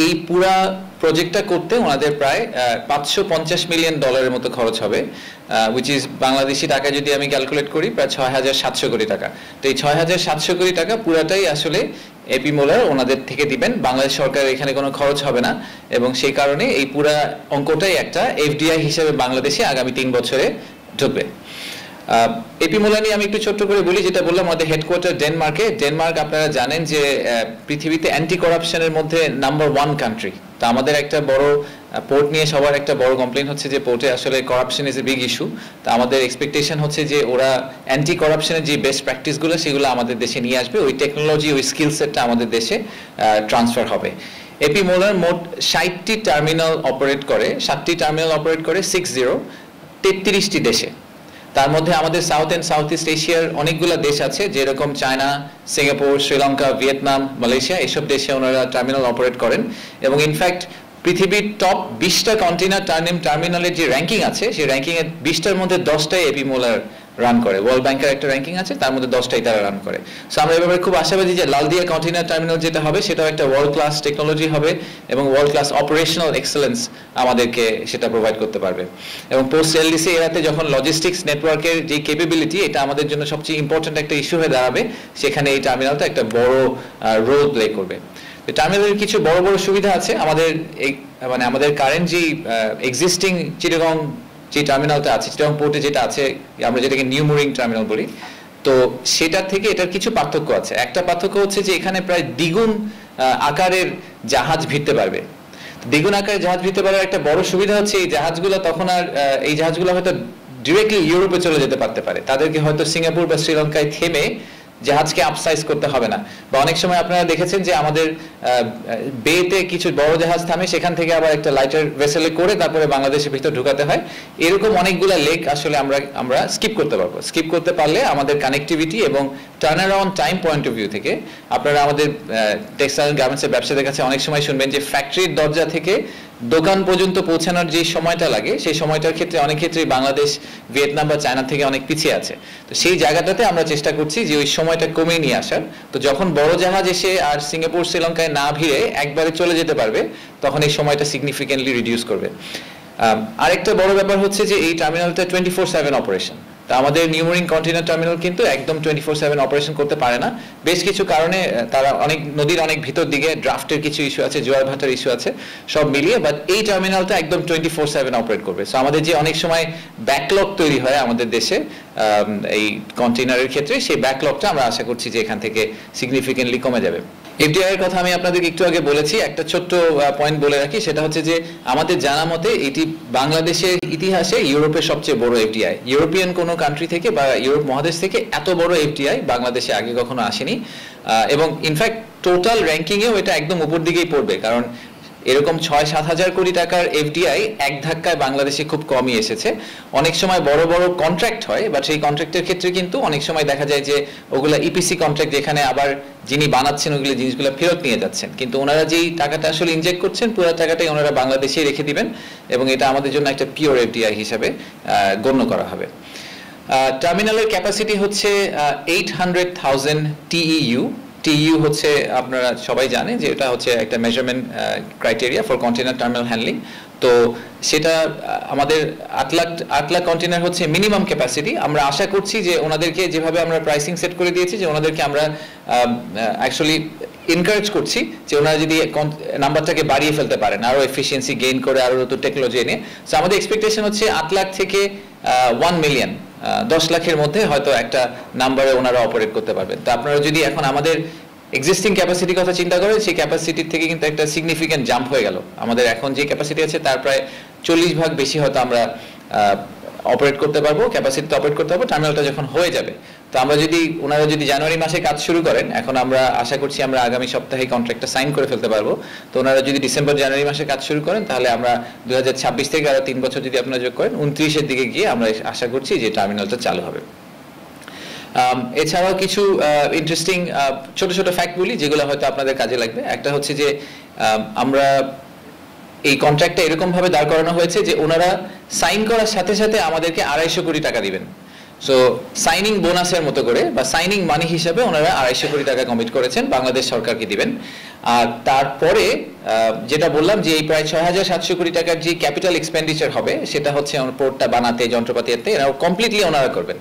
এই পুরা প্রজেক্টটা করতে ওনাদের প্রায় $550 মিলিয়ন মতো খরচ হবে, which is বাংলাদেশি টাকা যদি আমি ক্যালকুলেট করি প্রায় 6,700 কোটি টাকা। তো এই 6,700 কোটি টাকা পুরাটাই আসলে এপি মোলার ওনাদের থেকে দিবেন, বাংলাদেশ সরকার এখানে কোনো খরচ হবে না, এবং সেই কারণে এই পুরা অঙ্কটাই একটা এফডিআই হিসেবে বাংলাদেশে আগামী 3 বছরে ঢুকবে। এপি মোলা নিয়ে আমি একটু ছোট্ট করে বলি, যেটা বললাম আমাদের হেডকোয়ার্টার ডেনমার্কে। ডেনমার্ক আপনারা জানেন যে পৃথিবীতে অ্যান্টি করাপশনের মধ্যে নাম্বার 1 কান্ট্রি। তো আমাদের একটা বড় পোর্ট নিয়ে সবার একটা বড় কমপ্লেইন হচ্ছে যে পোর্টে আসলে corruption is a big issue. তো আমাদের এক্সপেকটেশন হচ্ছে যে ওরা অ্যান্টি করাপশনের যে বেস্ট প্র্যাকটিসগুলো সেগুলো আমাদের দেশে নিয়ে আসবে, ওই টেকনোলজি ওই স্কিল সেটটা আমাদের দেশে ট্রান্সফার হবে। এপি মোলার মোট 60টি টার্মিনাল অপারেট করে, 7টি টার্মিনাল অপারেট করে 33টি দেশে। তার মধ্যে আমাদের সাউথ অ্যান্ড সাউথ ইস্ট এশিয়ার অনেকগুলো দেশ আছে, যেরকম China, Singapore, Sri Lanka, Vietnam, Malaysia, এইসব দেশে ওনারা টার্মিনাল অপারেট করেন। এবং ইনফ্যাক্ট পৃথিবীর টপ 20টা কন্টেইনার টার্মিনালের যে র্যাঙ্কিং আছে, সেই র্যাঙ্কিংয়ের 20টার মধ্যে 10টাই এপি মোলার রান করে। ওয়ার্ল্ড ব্যাংকের একটা র্যাঙ্কিং আছে, তার মধ্যে 10টাই তারা রান করে। সো আমরা এভাবে খুব আশাবাদী যে লালদিয়া কন্টেইনার টার্মিনাল যেটা হবে সেটাও একটা ওয়ার্ল্ড ক্লাস টেকনোলজি হবে এবং ওয়ার্ল্ড ক্লাস অপারেশনাল এক্সেলেন্স আমাদেরকে সেটা প্রোভাইড করতে পারবে। এবং পোস্ট এলডিসি এরাতে যখন লজিস্টিক্স নেটওয়ার্কের যে ক্যাপাবিলিটি, এটা আমাদের জন্য সবচেয়ে ইম্পর্টেন্ট একটা ইস্যু হয়ে দাঁড়াবে, সেখানে এই টার্মিনালটা একটা বড় রোল প্লে করবে। টার্মিনালের কিছু বড় বড় সুবিধা আছে। আমাদের কারেন্ট যে এক্সিস্টিং চিটাগং যে টার্মিনালটা আছে, চিটাগং পোর্টে যেটা আছে, আমরা যেটাকে নিউ মুরিং টার্মিনাল বলি, তো সেটার থেকে এটার কিছু পার্থক্য আছে। একটা পার্থক্য হচ্ছে যে এখানে প্রায় দ্বিগুণ আকারের জাহাজ ভিড়তে পারবে। দ্বিগুণ আকারের জাহাজ ভিড়তে পারার একটা বড় সুবিধা হচ্ছে এই জাহাজগুলো তখন আর এই জাহাজগুলো হয়তো ডিরেক্টলি ইউরোপে চলে যেতে পারতে পারে, তাদেরকে হয়তো সিঙ্গাপুর বা শ্রীলঙ্কায় থেমে জাহাজকে আপসাইজ করতে হবে না। বা অনেক সময় আপনারা দেখেছেন যে আমাদের বেতে কিছু বড় জাহাজ থামে, সেখান থেকে আবার একটা লাইটার ভেসেলে করে তারপরে বাংলাদেশের ভিতর ঢুকাতে হয়। এরকম অনেকগুলা লেক আসলে আমরা স্কিপ করতে পারবো। স্কিপ করতে পারলে আমাদের কানেক্টিভিটি এবং turn around time point of view থেকে, আপনারা আমাদের টেক্সটাইল গার্মেন্টসের ব্যবসাদের কাছে অনেক সময় শুনবেন যে ফ্যাক্টরির দরজা থেকে দোকান পর্যন্ত পৌঁছানোর যে সময়টা লাগে, সেই সময়টার ক্ষেত্রে অনেক ক্ষেত্রেই বাংলাদেশ ভিয়েতনাম বা চায়না থেকে অনেক পিছিয়ে আছে। তো সেই জায়গাটাতে আমরা চেষ্টা করছি যে ওই সময়টা কমিয়ে নিয়ে আসার। তো যখন বড় জাহাজ এসে আর সিঙ্গাপুর শ্রীলঙ্কায় না ভিড়ে একবারে চলে যেতে পারবে, তখন এই সময়টা সিগনিফিকেন্টলি রিডিউস করবে। আরেকটা বড় ব্যাপার হচ্ছে যে এই টার্মিনালটা 24/7 অপারেশন। তা আমাদের নিউ মুরিং কন্টেইনার টার্মিনাল কিন্তু একদম 24/7 অপারেশন করতে পারে না, বেশ কিছু কারণে। তারা নদীর অনেক ভিতর দিকে ড্রাফটের কিছু ইস্যু আছে, জোয়ার ভাটার ইস্যু আছে, সব মিলিয়ে। বাট এই টার্মিনালটা একদম 24/7 অপারেট করবে। সো আমাদের যে অনেক সময় ব্যাকলগ তৈরি হয় আমাদের দেশে এই কন্টেইনারের ক্ষেত্রে, সেই ব্যাকলগটা আমরা আশা করছি যে এখান থেকে সিগনিফিকেন্টলি কমে যাবে। এফডিআই এর কথা আমি আপনাদেরকে একটু আগে বলেছি, একটা ছোট্ট পয়েন্ট বলে রাখি, সেটা হচ্ছে যে আমাদের জানা মতে এটি বাংলাদেশের ইতিহাসে ইউরোপের সবচেয়ে বড় এফডিআই। ইউরোপিয়ান কোনো কান্ট্রি থেকে বা ইউরোপ মহাদেশ থেকে এত বড় এফডিআই বাংলাদেশে আগে কখনো আসেনি। এবং ইনফ্যাক্ট টোটাল র্যাঙ্কিংয়েও এটা একদম উপর দিকেই পড়বে, কারণ এরকম 6-7 হাজার কোটি টাকার এফডিআই এক ধাক্কায় বাংলাদেশে খুব কমই এসেছে। অনেক সময় বড় বড় কন্ট্রাক্ট হয়, বাট সেই কন্ট্রাক্টের ক্ষেত্রে কিন্তু অনেক সময় দেখা যায় যে ওগুলা ইপিসি কন্ট্রাক্ট, যেখানে আবার যিনি বানাচ্ছেন ওগুলো জিনিসগুলো ফেরত নিয়ে যাচ্ছেন, কিন্তু ওনারা যেই টাকাটা আসলে ইনজেক্ট করছেন পুরো টাকাটাই ওনারা বাংলাদেশেই রেখে দিবেন, এবং এটা আমাদের জন্য একটা পিওর এফডিআই হিসাবে গণ্য করা হবে। টার্মিনালের ক্যাপাসিটি হচ্ছে 800,000 টিইউ। টিইউ হচ্ছে আপনারা সবাই জানেন যে এটা হচ্ছে একটা measurement criteria for container terminal handling. তো সেটা আমাদের 8 লাখ কন্টেইনার হচ্ছে মিনিমাম ক্যাপাসিটি। আমরা আশা করছি যে ওনাদেরকে যেভাবে আমরা প্রাইসিং সেট করে দিয়েছি, যে ওনাদেরকে আমরা অ্যাকচুয়ালি এনকারেজ করছি যে ওনারা যদি নাম্বারটাকে বাড়িয়ে ফেলতে পারেন, আরও এফিসিয়েন্সি গেইন করে, আরও নতুন টেকনোলজি এনে। সো আমাদের এক্সপেকটেশন হচ্ছে 8 লাখ থেকে 1 মিলিয়ন, 10 লাখের মধ্যে হয়তো একটা নাম্বারে ওনারা অপারেট করতে পারবেন। তো আপনারা যদি এখন আমাদের এক্সিস্টিং ক্যাপাসিটির কথা চিন্তা করেন, সেই ক্যাপাসিটির থেকে কিন্তু একটা সিগনিফিকেন্ট জাম্প হয়ে গেল। আমাদের এখন যে ক্যাপাসিটি আছে তার প্রায় 40 ভাগ বেশি হয়তো আমরা অপারেট করতে পারবো, ক্যাপাসিটিতে অপারেট করতে পারবো টার্মিনালটা যখন হয়ে যাবে। তো ওনারা যদি জানুয়ারি মাসে কাজ শুরু করেন, এখন আমরা আশা করছি আমরা আগামী সপ্তাহে কন্ট্রাক্টটা সাইন করে ফেলতে পারবো। তো ওনারা যদি ডিসেম্বর জানুয়ারি মাসে কাজ শুরু করেন, তাহলে আমরা 2026 থেকে আরো 3 বছর যদি আপনারা যোগ করেন, 29-এর দিকে গিয়ে আমরা আশা করছি যে টার্মিনালটা চালু হবে। এছাড়াও কিছু ইন্টারেস্টিং ছোট ছোট ফ্যাক্ট বলি, যেগুলো হয়তো আপনাদের কাজে লাগবে। একটা হচ্ছে যে আমরা এই কন্ট্রাক্টটা এরকম ভাবে দাঁড় করানো হয়েছে যে ওনারা সাইন করার সাথে সাথে আমাদেরকে 250 কোটি টাকা দিবেন। সো সাইনিং বোনাসের মতো করে বা সাইনিং মানি হিসাবে ওনারা 250 কোটি টাকা কমিট করেছেন বাংলাদেশ সরকারকে দিবেন। আর তারপরে যেটা বললাম যে এই প্রায় 6,700 কোটি টাকার যে ক্যাপিটাল এক্সপেন্ডিচার হবে সেটা হচ্ছে পোর্টটা বানাতে, যন্ত্রপাতি এতে, এরা কমপ্লিটলি ওনারা করবেন।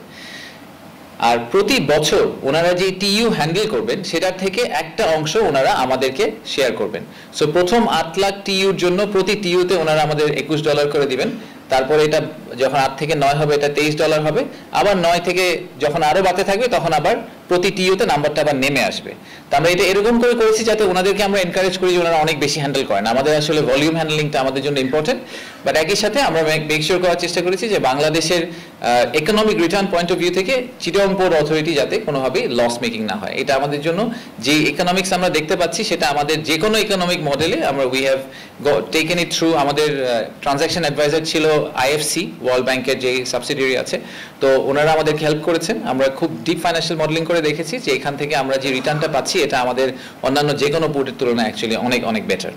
আর প্রতি বছর ওনারা যে টিইউ হ্যান্ডেল করবেন সেটার থেকে একটা অংশ ওনারা আমাদেরকে শেয়ার করবেন। সো প্রথম 8 লাখ টিইউর জন্য প্রতি টিইউতে ওনারা আমাদের $21 করে দিবেন। তারপরে এটা যখন 8 থেকে 9 হবে এটা $23 হবে, আবার 9 থেকে যখন আরো বাড়তে থাকবে তখন আবার প্রতি টিইউতে নাম্বারটা আবার নেমে আসবে। তো আমরা এটা এরকম করে করেছি যাতে ওনাদেরকে আমরা এনকারেজ করি যে ওনারা অনেক বেশি হ্যান্ডেল করেন। আমাদের আসলে ভলিউম হ্যান্ডলিংটা আমাদের জন্য ইম্পর্টেন্ট, বাট একই সাথে আমরা মেক শিওর করার চেষ্টা করেছি যে বাংলাদেশের economic return point of view থেকে চিটাগং পোর্ট অথরিটি যাতে কোনোভাবেই লস মেকিং না হয়। এটা আমাদের জন্য যে ইকোনমিক্স আমরা দেখতে পাচ্ছি সেটা আমাদের যে কোনো ইকোনমিক মডেলে আমরা we have taken it through. আমাদের ট্রানজাকশন অ্যাডভাইজার ছিল আইএফসি, ওয়ার্ল্ড ব্যাংকের যে সাবসিডিয়ারি আছে, তো ওনারা আমাদেরকে হেল্প করেছেন। আমরা খুব ডিপ ফাইন্যান্সিয়াল মডেলিং করে দেখেছি যে এখান থেকে আমরা যে রিটার্নটা পাচ্ছি এটা আমাদের অন্যান্য যে কোনো পোর্টের তুলনায় অ্যাকচুয়ালি অনেক অনেক বেটার।